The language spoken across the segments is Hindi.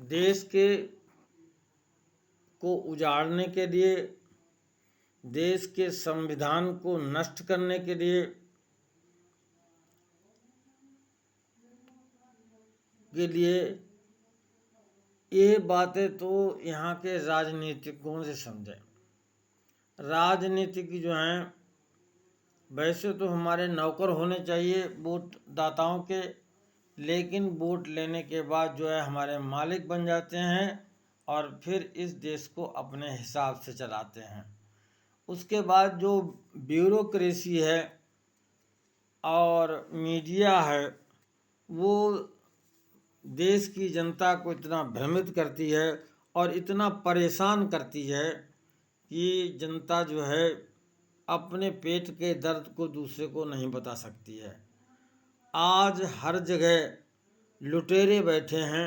देश के को उजाड़ने के लिए, देश के संविधान को नष्ट करने के लिए ये बातें तो यहाँ के राजनीतिकों से समझें। राजनीतिक जो हैं वैसे तो हमारे नौकर होने चाहिए वोट दाताओं के, लेकिन वोट लेने के बाद जो है हमारे मालिक बन जाते हैं और फिर इस देश को अपने हिसाब से चलाते हैं। उसके बाद जो ब्यूरोक्रेसी है और मीडिया है वो देश की जनता को इतना भ्रमित करती है और इतना परेशान करती है कि जनता जो है अपने पेट के दर्द को दूसरे को नहीं बता सकती है। आज हर जगह लुटेरे बैठे हैं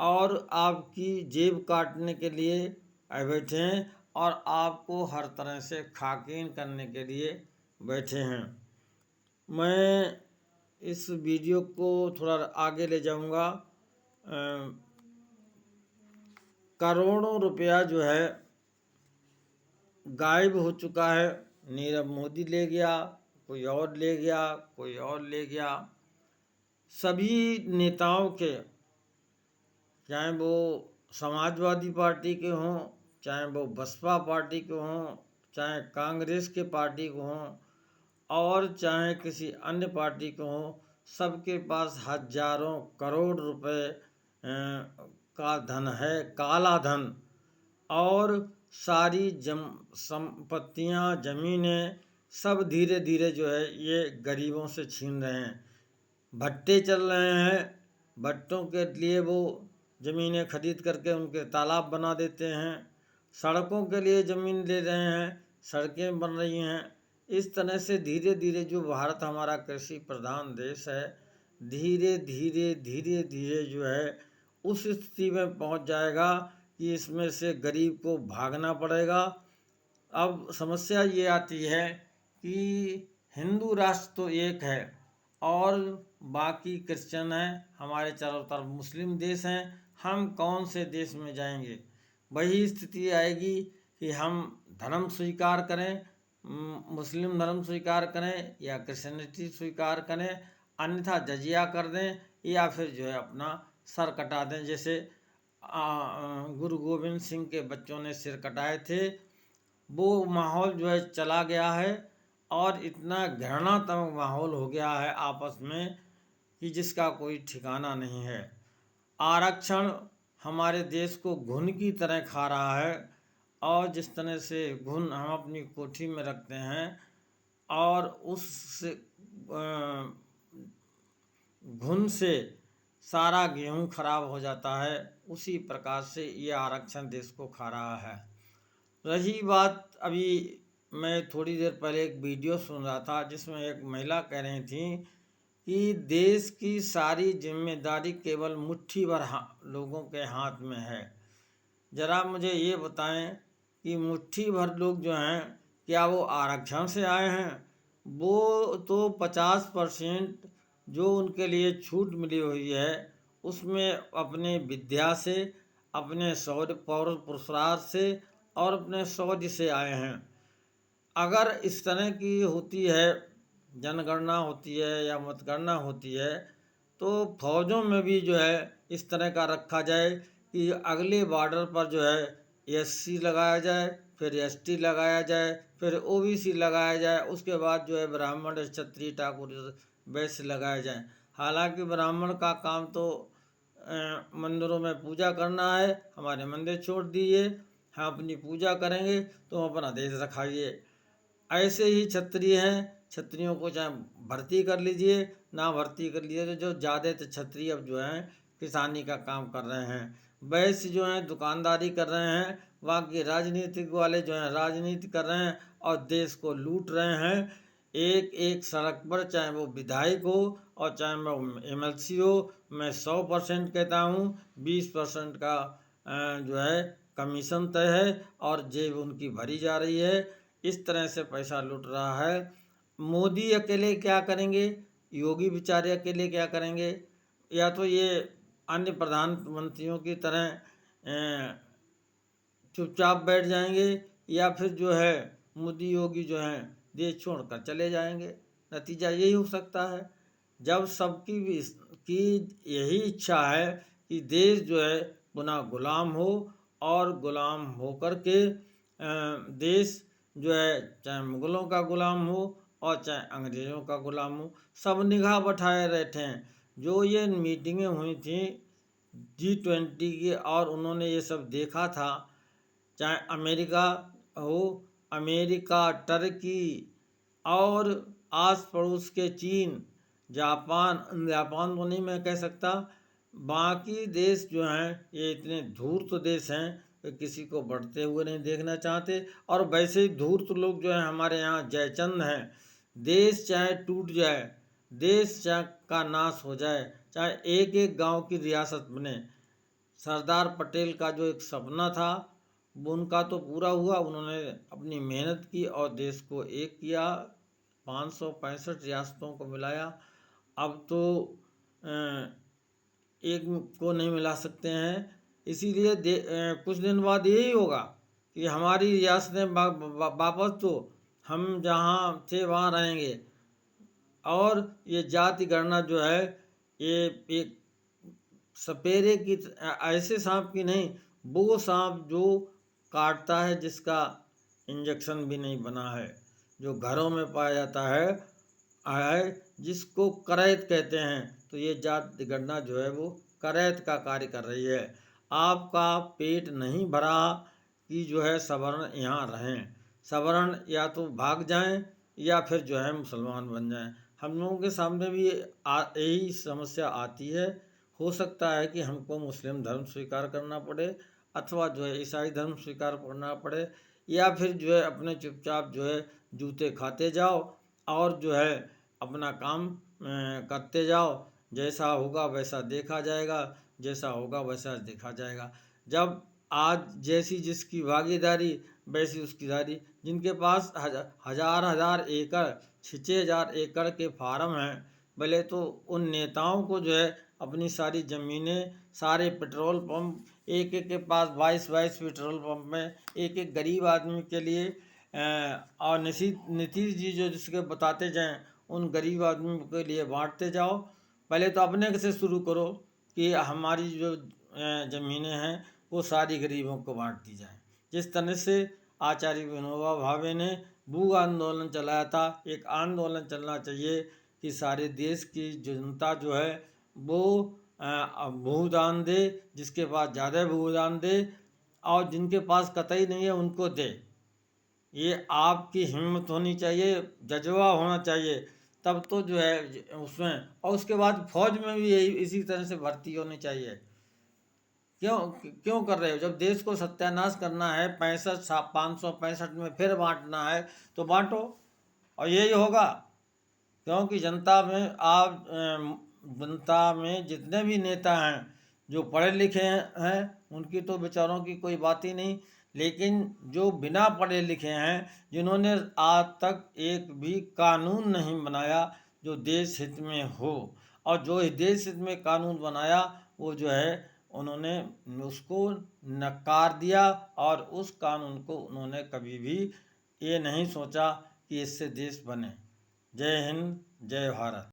और आपकी जेब काटने के लिए बैठे हैं और आपको हर तरह से खाकीन करने के लिए बैठे हैं। मैं इस वीडियो को थोड़ा आगे ले जाऊंगा। करोड़ों रुपया जो है गायब हो चुका है। नीरव मोदी ले गया, कोई और ले गया, कोई और ले गया। सभी नेताओं के, चाहे वो समाजवादी पार्टी के हों, चाहे वो बसपा पार्टी के हों, चाहे कांग्रेस के पार्टी के हों और चाहे किसी अन्य पार्टी के हों, सबके पास हजारों करोड़ रुपए का धन है, काला धन। और सारी संपत्तियां, ज़मीनें सब धीरे धीरे जो है ये गरीबों से छीन रहे हैं। भट्टे चल रहे हैं, भट्टों के लिए वो ज़मीनें खरीद करके उनके तालाब बना देते हैं। सड़कों के लिए ज़मीन ले रहे हैं, सड़कें बन रही हैं। इस तरह से धीरे धीरे जो भारत हमारा कृषि प्रधान देश है, धीरे धीरे धीरे धीरे जो है उस स्थिति में पहुंच जाएगा कि इसमें से गरीब को भागना पड़ेगा। अब समस्या ये आती है कि हिंदू राष्ट्र तो एक है और बाकी क्रिश्चियन हैं, हमारे चारों तरफ मुस्लिम देश हैं। हम कौन से देश में जाएंगे? वही स्थिति आएगी कि हम धर्म स्वीकार करें, मुस्लिम धर्म स्वीकार करें या क्रिश्चियनिटी स्वीकार करें, अन्यथा जजिया कर दें या फिर जो है अपना सर कटा दें। जैसे गुरु गोविंद सिंह के बच्चों ने सिर कटाए थे, वो माहौल जो है चला गया है और इतना घृणात्मक माहौल हो गया है आपस में कि जिसका कोई ठिकाना नहीं है। आरक्षण हमारे देश को घुन की तरह खा रहा है और जिस तरह से घुन हम अपनी कोठी में रखते हैं और उस घुन से सारा गेहूं खराब हो जाता है, उसी प्रकार से ये आरक्षण देश को खा रहा है। रही बात, अभी मैं थोड़ी देर पहले एक वीडियो सुन रहा था जिसमें एक महिला कह रही थी कि देश की सारी जिम्मेदारी केवल मुट्ठी भर लोगों के हाथ में है। ज़रा मुझे ये बताएं कि मुट्ठी भर लोग जो हैं क्या वो आरक्षण से आए हैं? वो तो 50% जो उनके लिए छूट मिली हुई है उसमें अपने विद्या से, अपने शौर्य पौर पुरुषार्थ से और अपने शौर्य से आए हैं। अगर इस तरह की होती है, जनगणना होती है या मतगणना होती है, तो फौजों में भी जो है इस तरह का रखा जाए कि अगले बॉर्डर पर जो है एससी लगाया जाए, फिर एसटी लगाया जाए, फिर ओबीसी लगाया जाए, उसके बाद जो है ब्राह्मण, क्षत्रिय, ठाकुर, वैश्य लगाया जाए। हालांकि ब्राह्मण का काम तो मंदिरों में पूजा करना है, हमारे मंदिर छोड़ दीजिए, हम अपनी पूजा करेंगे तो अपना देश रखाइए। ऐसे ही क्षत्रिय हैं, क्षत्रियों को चाहे भर्ती कर लीजिए, ना भर्ती कर लीजिए, तो जो ज़्यादा क्षत्रिय अब जो हैं किसानी का काम कर रहे हैं, वैश्य जो हैं दुकानदारी कर रहे हैं, बाकी राजनीतिक वाले जो हैं राजनीति कर रहे हैं और देश को लूट रहे हैं। एक एक सड़क पर, चाहे वो विधायक हो और चाहे वो एमएलसी हो, मैं 100% कहता हूँ 20% का जो है कमीशन तय है और जेब उनकी भरी जा रही है। इस तरह से पैसा लूट रहा है। मोदी अकेले क्या करेंगे, योगी बेचारे अकेले क्या करेंगे? या तो ये अन्य प्रधानमंत्रियों की तरह चुपचाप बैठ जाएंगे, या फिर जो है मोदी योगी जो हैं देश छोड़कर चले जाएंगे। नतीजा यही हो सकता है। जब सबकी की यही इच्छा है कि देश जो है पुनः गुलाम हो, और गुलाम होकर के देश जो है चाहे मुगलों का गुलाम हो और चाहे अंग्रेज़ों का गुलाम हो, सब निगाह बैठाए रहते हैं। जो ये मीटिंगें हुई थी G20 की, और उन्होंने ये सब देखा था, चाहे अमेरिका हो, अमेरिका, टर्की और आस पड़ोस के चीन, जापान, जापान को नहीं मैं कह सकता, बाकी देश जो हैं ये इतने धूर्त देश हैं कि किसी को बढ़ते हुए नहीं देखना चाहते। और वैसे ही धूर्त लोग जो हैं हमारे यहाँ जयचंद हैं। देश चाहे टूट जाए, देश चाहे का नाश हो जाए, चाहे एक एक गांव की रियासत बने, सरदार पटेल का जो एक सपना था वो उनका तो पूरा हुआ। उन्होंने अपनी मेहनत की और देश को एक किया, 565 रियासतों को मिलाया। अब तो एक को नहीं मिला सकते हैं। इसीलिए कुछ दिन बाद यही होगा कि हमारी रियासतें वापस तो हम जहाँ थे वहाँ रहेंगे। और ये जाति गणना जो है ये एक सपेरे की ऐसे सांप की नहीं, वो सांप जो काटता है जिसका इंजेक्शन भी नहीं बना है, जो घरों में पाया जाता है जिसको करैत कहते हैं। तो ये जाति गणना जो है वो करैत का कार्य कर रही है। आपका पेट नहीं भरा कि जो है सवर्ण यहाँ रहें। सवर्ण या तो भाग जाएं या फिर जो है मुसलमान बन जाएं। हम लोगों के सामने भी यही समस्या आती है। हो सकता है कि हमको मुस्लिम धर्म स्वीकार करना पड़े, अथवा जो है ईसाई धर्म स्वीकार करना पड़े, या फिर जो है अपने चुपचाप जो है जूते खाते जाओ और जो है अपना काम करते जाओ। जैसा होगा वैसा देखा जाएगा, जैसा होगा वैसा देखा जाएगा। जब आज जैसी जिसकी भागीदारी वैसी उसकी दारी। जिनके पास हजार हजार एकड़, 6,000 एकड़ के फार्म हैं, भले तो उन नेताओं को जो है अपनी सारी ज़मीनें, सारे पेट्रोल पंप, एक एक के पास 22-22 पेट्रोल पंप में, एक एक गरीब आदमी के लिए और नीतीश जी जो जिसके बताते जाएं उन गरीब आदमियों के लिए बांटते जाओ। पहले तो अपने से शुरू करो कि हमारी जो ज़मीनें हैं वो सारी गरीबों को बांट दी जाए। जिस तरह से आचार्य विनोबा भावे ने भू आंदोलन चलाया था, एक आंदोलन चलना चाहिए कि सारे देश की जनता जो है वो भूदान दे, जिसके पास ज़्यादा भूदान दे, और जिनके पास कतई नहीं है उनको दे। ये आपकी हिम्मत होनी चाहिए, जज्बा होना चाहिए, तब तो जो है उसमें। और उसके बाद फौज में भी यही इसी तरह से भर्ती होनी चाहिए। क्यों क्यों कर रहे हो? जब देश को सत्यानाश करना है, 565 में फिर बांटना है तो बांटो, और यही होगा। क्योंकि जनता में जितने भी नेता हैं जो पढ़े लिखे हैं उनकी तो बेचारों की कोई बात ही नहीं, लेकिन जो बिना पढ़े लिखे हैं, जिन्होंने आज तक एक भी कानून नहीं बनाया जो देश हित में हो, और जो देश हित में कानून बनाया वो जो है उन्होंने उसको नकार दिया, और उस कानून को उन्होंने कभी भी ये नहीं सोचा कि इससे देश बने। जय हिंद, जय भारत।